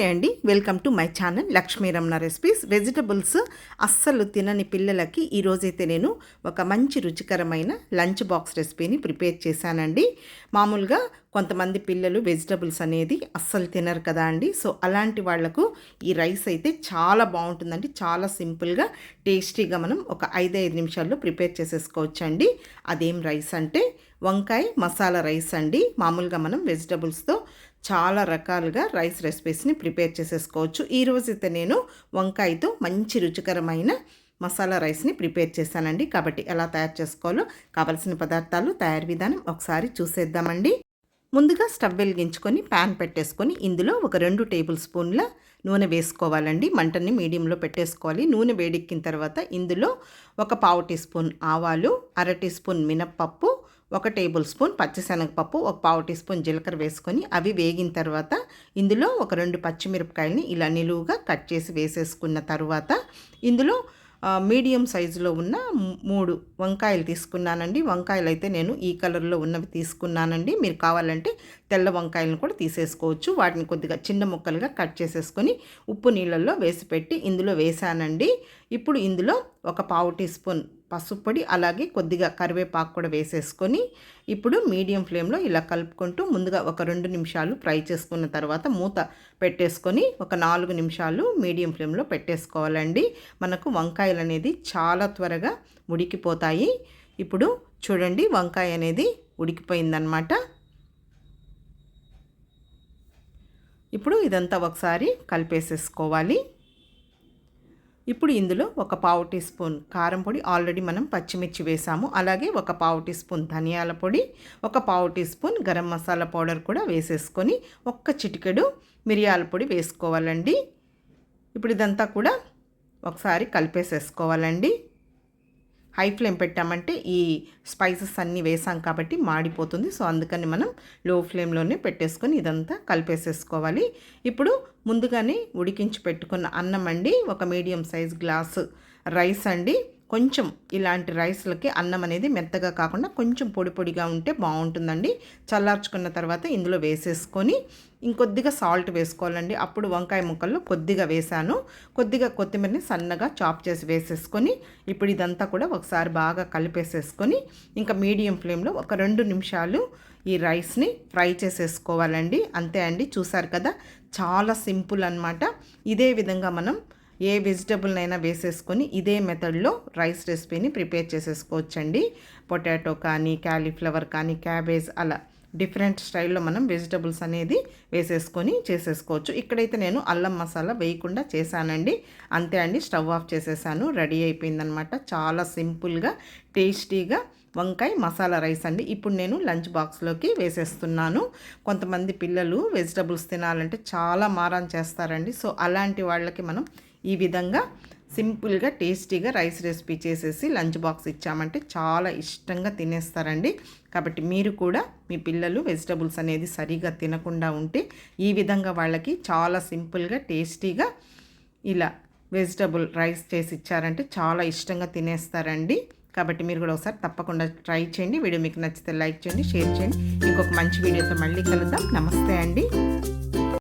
అండి, welcome to my channel Lakshmi Ramana recipes. Vegetables అస్సలు తినని పిల్లలకి ఈరోజైతే నేను ఒక మంచి రుచికరమైన లంచ్ బాక్స్ రెసిపీని ప్రిపేర్ చేశానండి. మామూలుగా కొంతమంది పిల్లలు వెజిటబుల్స్ అనేది అస్సలు తినరు కదా అండి. సో అలాంటి వాళ్లకు ఈ రైస్ అయితే చాలా బాగుంటుందండి. చాలా సింపుల్గా టేస్టీగా మనం ఒక 5 నిమిషాల్లో ప్రిపేర్ చేసేసుకోవచ్చండి. అదేం రైస్ అంటే వంకాయ మసాలా రైస్ అండి. మామూలుగా మనం వెజిటబుల్స్తో చాలా రకాలుగా రైస్ రెసిపీస్ని ప్రిపేర్ చేసేసుకోవచ్చు. ఈరోజైతే నేను వంకాయతో మంచి రుచికరమైన మసాలా రైస్ని ప్రిపేర్ చేశానండి. కాబట్టి ఎలా తయారు చేసుకోవాలో కావలసిన పదార్థాలు, తయారీ విధానం ఒకసారి చూసేద్దామండి. ముందుగా స్టవ్ వెలిగించుకొని ప్యాన్ పెట్టేసుకొని ఇందులో ఒక 2 టేబుల్ స్పూన్ల నూనె వేసుకోవాలండి. మంటని మీడియంలో పెట్టేసుకోవాలి. నూనె వేడెక్కిన తర్వాత ఇందులో ఒక 1/2 టీ స్పూన్ ఆవాలు, 1/2 టీ స్పూన్ మినప్పప్పు, 1 టేబుల్ స్పూన్ పచ్చిశనగపప్పు, 1/4 టీ స్పూన్ జీలకర్ర వేసుకొని అవి వేగిన తర్వాత ఇందులో ఒక 2 పచ్చిమిరపకాయలని ఇలా నిలువుగా కట్ చేసి వేసేసుకున్న తర్వాత ఇందులో మీడియం సైజులో ఉన్న 3 వంకాయలు తీసుకున్నానండి. వంకాయలు అయితే నేను ఈ కలర్లో ఉన్నవి తీసుకున్నానండి. మీరు కావాలంటే తెల్ల వంకాయలను కూడా తీసేసుకోవచ్చు. వాటిని కొద్దిగా చిన్న ముక్కలుగా కట్ చేసేసుకొని ఉప్పు నీళ్ళల్లో వేసి పెట్టి ఇందులో వేసానండి. ఇప్పుడు ఇందులో ఒక 1/4 టీ స్పూన్ పసుపు పొడి, అలాగే కొద్దిగా కరివేపాకు కూడా వేసేసుకొని ఇప్పుడు మీడియం ఫ్లేమ్లో ఇలా కలుపుకుంటూ ముందుగా ఒక 2 నిమిషాలు ఫ్రై చేసుకున్న తర్వాత మూత పెట్టేసుకొని ఒక 4 నిమిషాలు మీడియం ఫ్లేమ్లో పెట్టేసుకోవాలండి. మనకు వంకాయలు అనేది చాలా త్వరగా ఉడికిపోతాయి. ఇప్పుడు చూడండి, వంకాయ అనేది ఉడికిపోయిందనమాట. ఇప్పుడు ఇదంతా ఒకసారి కలిపేసేసుకోవాలి. ఇప్పుడు ఇందులో ఒక 1/4 టీ స్పూన్ కారం పొడి, ఆల్రెడీ మనం పచ్చిమిర్చి వేసాము, అలాగే ఒక 1/4 టీ స్పూన్ ధనియాల పొడి, ఒక 1/4 teaspoon garam masala powder కూడా వేసేసుకొని ఒక్క చిటికెడు మిరియాల పొడి వేసుకోవాలండి. ఇప్పుడు ఇదంతా కూడా ఒకసారి కలిపేసేసుకోవాలండి. హై ఫ్లేమ్ పెట్టామంటే ఈ స్పైసెస్ అన్నీ వేసాం కాబట్టి మాడిపోతుంది. సో అందుకని మనం లో ఫ్లేమ్లోనే పెట్టేసుకొని ఇదంతా కలిపేసేసుకోవాలి. ఇప్పుడు ముందుగానే ఉడికించి పెట్టుకున్న అన్నం అండి, ఒక మీడియం సైజ్ గ్లాసు రైస్ అండి. కొంచెం ఇలాంటి రైస్లకి అన్నం అనేది మెత్తగా కాకుండా కొంచెం పొడి పొడిగా ఉంటే బాగుంటుందండి. చల్లార్చుకున్న తర్వాత ఇందులో వేసేసుకొని ఇంకొద్దిగా సాల్ట్ వేసుకోవాలండి. అప్పుడు వంకాయ ముక్కల్లో కొద్దిగా వేసాను. కొద్దిగా కొత్తిమీరని సన్నగా చాప్ చేసి వేసేసుకొని ఇప్పుడు ఇదంతా కూడా ఒకసారి బాగా కలిపేసేసుకొని ఇంకా మీడియం ఫ్లేమ్లో ఒక 2 నిమిషాలు ఈ రైస్ని ఫ్రై చేసేసుకోవాలండి. అంతే అండి, చూసారు కదా, చాలా సింపుల్ అన్నమాట. ఇదే విధంగా మనం ఏ వెజిటబుల్నైనా వేసేసుకొని ఇదే మెథడ్లో రైస్ రెసిపీని ప్రిపేర్ చేసేసుకోవచ్చండి. పొటాటో కానీ, క్యాలీఫ్లవర్ కానీ, క్యాబేజ్, అలా డిఫరెంట్ స్టైల్లో మనం వెజిటబుల్స్ అనేది వేసేసుకొని చేసేసుకోవచ్చు. ఇక్కడైతే నేను అల్లం మసాలా వేయకుండా చేశానండి. అంతే అండి, స్టవ్ ఆఫ్ చేసేసాను. రెడీ అయిపోయిందనమాట. చాలా సింపుల్గా టేస్టీగా వంకాయ మసాలా రైస్ అండి. ఇప్పుడు నేను లంచ్ బాక్స్లోకి వేసేస్తున్నాను. కొంతమంది పిల్లలు వెజిటబుల్స్ తినాలంటే చాలా మారం చేస్తారండి. సో అలాంటి వాళ్ళకి మనం ఈ విధంగా సింపుల్గా టేస్టీగా రైస్ రెసిపీ చేసేసి లంచ్ బాక్స్ ఇచ్చామంటే చాలా ఇష్టంగా తినేస్తారండి. కాబట్టి మీరు కూడా మీ పిల్లలు వెజిటబుల్స్ అనేది సరిగా తినకుండా ఉంటే ఈ విధంగా వాళ్ళకి చాలా సింపుల్గా టేస్టీగా ఇలా వెజిటబుల్ రైస్ చేసి ఇచ్చారంటే చాలా ఇష్టంగా తినేస్తారండి. కాబట్టి మీరు కూడా ఒకసారి తప్పకుండా ట్రై చేయండి. వీడియో మీకు నచ్చితే లైక్ చేయండి, షేర్ చేయండి. ఇంకొక మంచి వీడియోతో మళ్ళీ కలుద్దాం. నమస్తే అండి.